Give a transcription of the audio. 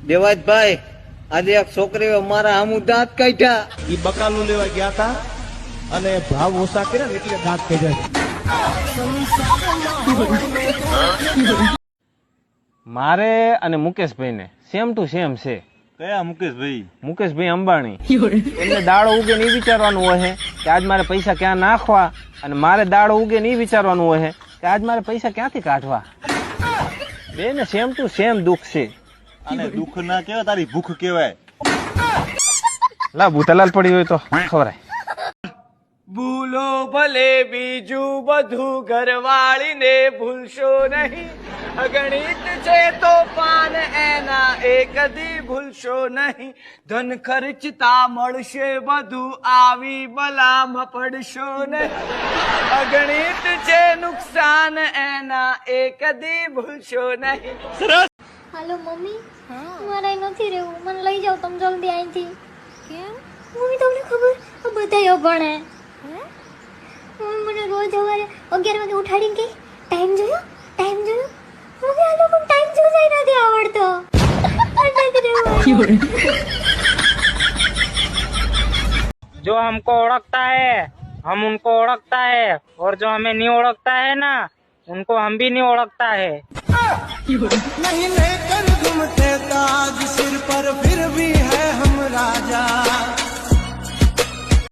દેવાજભાઈ, આજે એક છોકરીએ અમારા આમુ દાંત કાઢ્યા. ઈ બકાલું લેવા ગયા હતા અને ભાવ ઓછા કર્યા ને એટલે દાંત કાઢ્યા. મારે અને મુકેશભાઈ ને સેમ ટુ સેમ છે. કયા મુકેશભાઈ? મુકેશભાઈ અંબાણી. એમને દાડો ઉગે ને વિચારવાનું હોય કે આજ મારે પૈસા ક્યાં નાખવા, અને મારે દાડો ઉગે ને વિચારવાનું હોય કે આજ મારે પૈસા ક્યાંથી કાઢવા. બે ને સેમ ટુ સેમ દુઃખ છે. અને દુઃખ ના કહેવાય, તારી ભૂખ કહેવાય. લા ભૂતલાલ પડી હોય તો ખવરાય. ભૂલો ભલે બીજું બધું, ઘરવાળીને ભૂલશો નહીં. અગણિત છે તો પાન એના એ કદી ભૂલશો નહીં. ધન ખર્ચતા મળશે બધું, આવી બલામાં પડશો નહીં. અગણિત છે નુકસાન એના એ કદી ભૂલશો નહીં. હાલો મમ્મી, મારે નથી રહેવું, મને લઈ જાઓ તમે જલ્દી અહીંથી. કેમ મમ્મી? તમને ખબર આ બધાય અભણે. મમ્મી મને રોજ સવારે 11 વાગે ઉઠાડીને કે ટાઈમ જોયો, ટાઈમ જોયો. મમ્મી આ લોકો ટાઈમ જોતા નથી આવડતો. जो हमको ओळखता है हम उनको ओळखता है, और जो हमें नहीं ओळखता है ना उनको हम भी नहीं ओळखता है. नहीं लेकर घूमते ताज सिर पर, फिर भी है हम राजा.